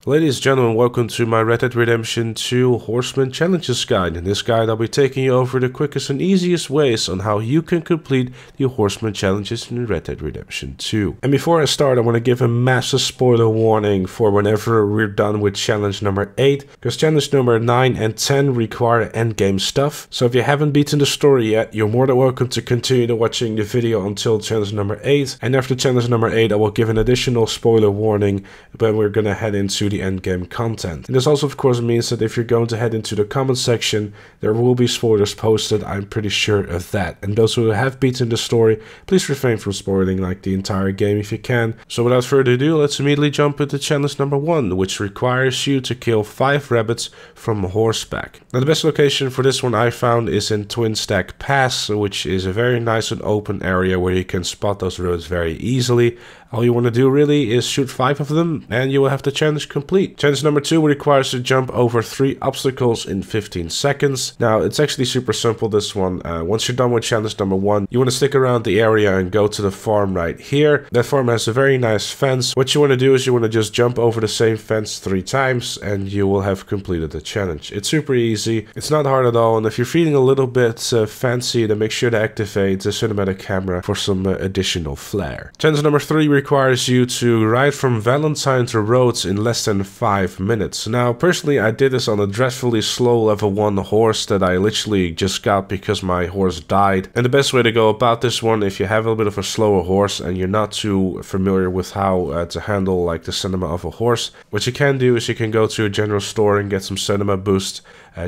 Ladies and gentlemen, welcome to my Red Dead Redemption 2 Horseman Challenges guide. In this guide I'll be taking you over the quickest and easiest ways on how you can complete the Horseman Challenges in Red Dead Redemption 2. And before I start, I want to give a massive spoiler warning for whenever we're done with challenge number 8, because challenge number 9 and 10 require endgame stuff. So if you haven't beaten the story yet, you're more than welcome to continue watching the video until challenge number 8. And after challenge number 8 I will give an additional spoiler warning when we're gonna head into the end game content. And this also of course means that if you're going to head into the comment section, there will be spoilers posted. I'm pretty sure of that. And those who have beaten the story, please refrain from spoiling like the entire game if you can. So without further ado, let's immediately jump into challenge number 1, which requires you to kill 5 rabbits from horseback. Now the best location for this one I found is in Twin Stack Pass, which is a very nice and open area where you can spot those roads very easily. All you want to do really is shoot 5 of them and you will have the challenge complete. Challenge number 2 requires you to jump over 3 obstacles in 15 seconds. Now it's actually super simple, this one. Once you're done with challenge number 1, you want to stick around the area and go to the farm right here. That farm has a very nice fence. What you want to do is you want to just jump over the same fence 3 times and you will have completed the challenge. It's super easy. It's not hard at all, and if you're feeling a little bit fancy, then make sure to activate the cinematic camera for some additional flair. Challenge number 3 requires you to ride from Valentine to Rhodes in less than 5 minutes. Now personally I did this on a dreadfully slow level 1 horse that I literally just got because my horse died. And the best way to go about this one, if you have a little bit of a slower horse and you're not too familiar with how to handle like the cinema of a horse, what you can do is you can go to a general store and get some cinema boost.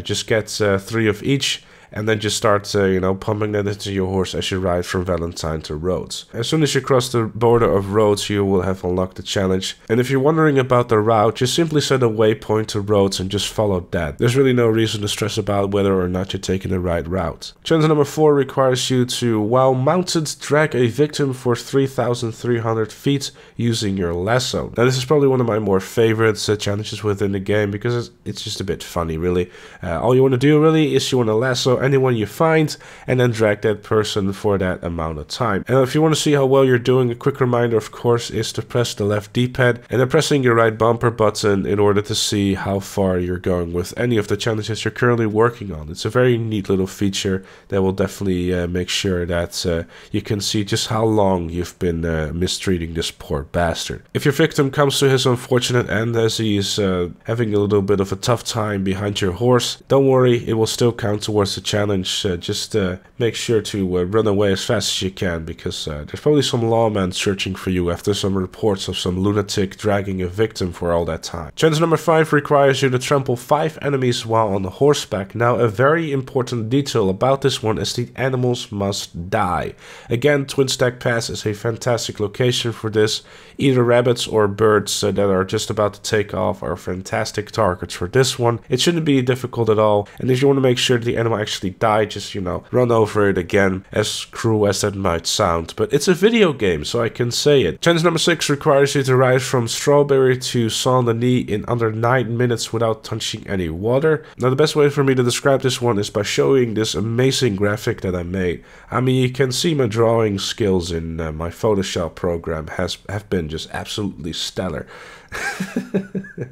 Just get 3 of each. And then just start, pumping that into your horse as you ride from Valentine to Rhodes. As soon as you cross the border of Rhodes, you will have unlocked the challenge. And if you're wondering about the route, just simply set a waypoint to Rhodes and just follow that. There's really no reason to stress about whether or not you're taking the right route. Challenge number 4 requires you to, while mounted, drag a victim for 3,300 feet using your lasso. Now this is probably one of my more favorite challenges within the game because it's just a bit funny, really. All you want to do really is you want to lasso anyone you find and then drag that person for that amount of time. And if you want to see how well you're doing, a quick reminder of course is to press the left D-pad and then pressing your right bumper button in order to see how far you're going with any of the challenges you're currently working on. It's a very neat little feature that will definitely make sure that you can see just how long you've been mistreating this poor bastard. If your victim comes to his unfortunate end as he's having a little bit of a tough time behind your horse, don't worry, it will still count towards the challenge. Just make sure to run away as fast as you can, because there's probably some lawmen searching for you after some reports of some lunatic dragging a victim for all that time. Challenge number 5 requires you to trample 5 enemies while on the horseback. Now a very important detail about this one is the animals must die. Again, Twin Stack Pass is a fantastic location for this. Either rabbits or birds that are just about to take off are fantastic targets for this one. It shouldn't be difficult at all, and if you want to make sure the animal actually die, just run over it again, as cruel as that might sound, but it's a video game so I can say it. Challenge number 6 requires you to ride from Strawberry to Saint Denis in under 9 minutes without touching any water. Now the best way for me to describe this one is by showing this amazing graphic that I made. I mean, you can see my drawing skills in my Photoshop program have been just absolutely stellar.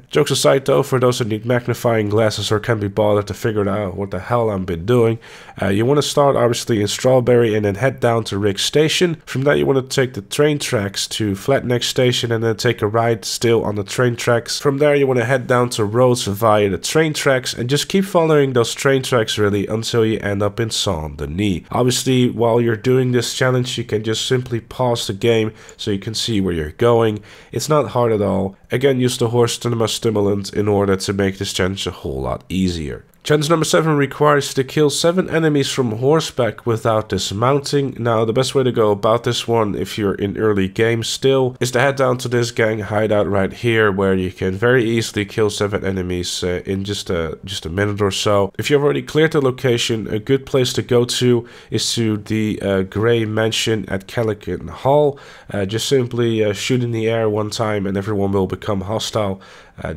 Jokes aside though, for those that need magnifying glasses or can't be bothered to figure out what the hell I've been doing, you want to start obviously in Strawberry and then head down to Rick Station. From there you want to take the train tracks to Flatneck Station and then take a ride still on the train tracks. From there you want to head down to Rhodes via the train tracks and just keep following those train tracks really until you end up in Saint Denis. Obviously while you're doing this challenge you can just simply pause the game so you can see where you're going. It's not hard at all. Again, use the horse cinema stimulant in order to make this challenge a whole lot easier. Challenge number 7 requires you to kill 7 enemies from horseback without dismounting. Now the best way to go about this one, if you're in early game still, is to head down to this gang hideout right here where you can very easily kill 7 enemies in just a minute or so. If you've already cleared the location, a good place to go to is to the Grey Mansion at Calican Hall. Just simply shoot in the air one time and everyone will become hostile.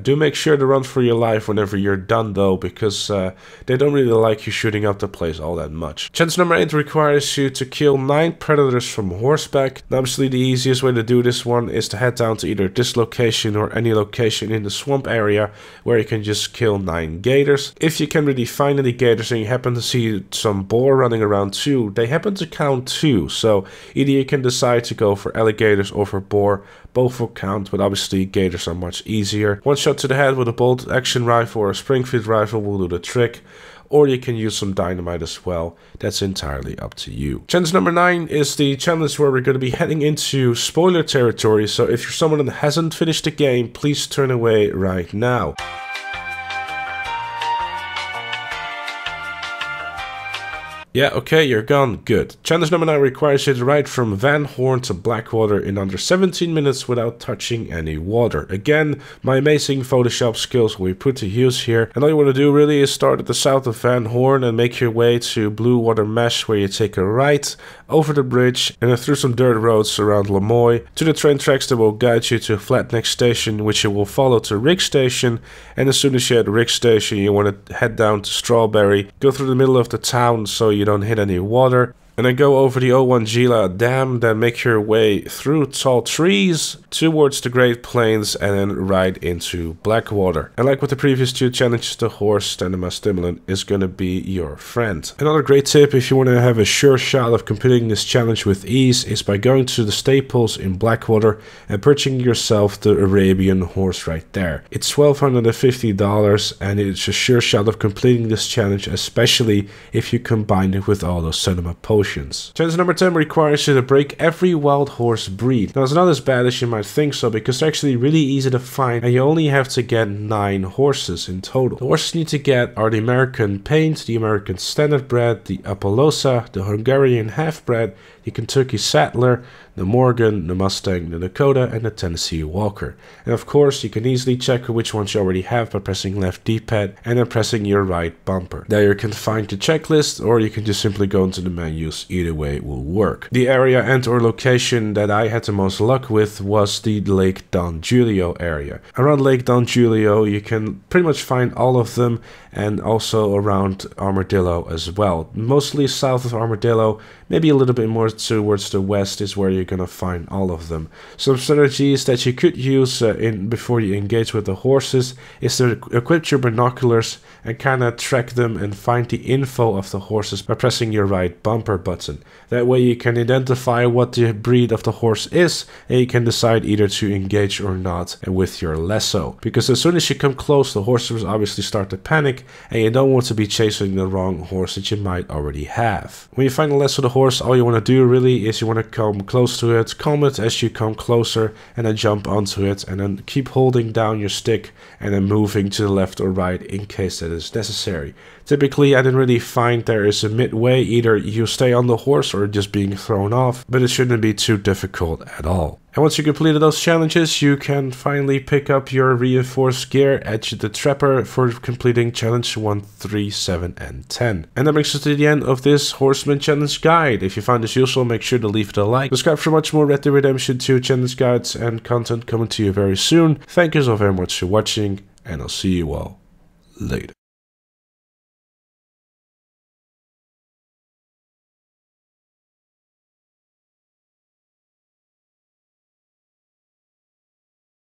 Do make sure to run for your life whenever you're done though, because they don't really like you shooting up the place all that much. Challenge number 8 requires you to kill 9 predators from horseback. Now, obviously the easiest way to do this one is to head down to either this location or any location in the swamp area where you can just kill 9 gators. If you can really find any gators and you happen to see some boar running around too, they happen to count too. So either you can decide to go for alligators or for boar. Both will count, but obviously gators are much easier. One shot to the head with a bolt action rifle or a Springfield rifle will do the trick. Or you can use some dynamite as well. That's entirely up to you. Challenge number 9 is the challenge where we're going to be heading into spoiler territory. So if you're someone that hasn't finished the game, please turn away right now. Yeah, okay, you're gone. Good. Challenge number 9 requires you to ride from Van Horn to Blackwater in under 17 minutes without touching any water. Again, my amazing Photoshop skills will be put to use here. And all you want to do really is start at the south of Van Horn and make your way to Blue Water Mesh, where you take a right over the bridge and then through some dirt roads around Lamoille to the train tracks that will guide you to Flatneck Station, which you will follow to Rig Station. And as soon as you're at Rig Station, you want to head down to Strawberry, go through the middle of the town so you don't hit any water, and then go over the 01 Gila Dam, then make your way through tall trees towards the Great Plains and then ride into Blackwater. And like with the previous 2 challenges, the horse Tandema Stimulant is going to be your friend. Another great tip if you want to have a sure shot of completing this challenge with ease is by going to the Staples in Blackwater and purchasing yourself the Arabian horse right there. It's $1,250 and it's a sure shot of completing this challenge, especially if you combine it with all those cinema potions. Challenge number 10 requires you to break every wild horse breed. Now, it's not as bad as you might think so, because they're actually really easy to find and you only have to get 9 horses in total. The horses you need to get are the American Paint, the American Standard Bred, the Appaloosa, the Hungarian Half Bred, the Kentucky Saddler, the Morgan, the Mustang, the Dakota, and the Tennessee Walker. And of course, you can easily check which ones you already have by pressing left D-pad and then pressing your right bumper. There you can find the checklist, or you can just simply go into the menus. Either way it will work. The area and or location that I had the most luck with was the Lake Don Julio area. Around Lake Don Julio, you can pretty much find all of them, and also around Armadillo as well. Mostly south of Armadillo, maybe a little bit more towards the west is where you're gonna find all of them. Some strategies that you could use before you engage with the horses is to equip your binoculars and kind of track them and find the info of the horses by pressing your right bumper button. That way you can identify what the breed of the horse is, and you can decide either to engage or not with your lasso. Because as soon as you come close, the horses obviously start to panic, and you don't want to be chasing the wrong horse that you might already have. When you find the lasso of the horse, all you want to do really is you want to come close to it, calm it as you come closer, and then jump onto it, and then keep holding down your stick and then moving to the left or right in case that is necessary. Typically, I didn't really find there is a midway, either you stay on the horse or just being thrown off, but it shouldn't be too difficult at all. And once you completed those challenges, you can finally pick up your reinforced gear at the Trapper for completing challenge 1, 3, 7, and 10. And that brings us to the end of this Horseman Challenge guide. If you found this useful, make sure to leave it a like. Subscribe for much more Red Dead Redemption 2 challenge guides and content coming to you very soon. Thank you so very much for watching, and I'll see you all later.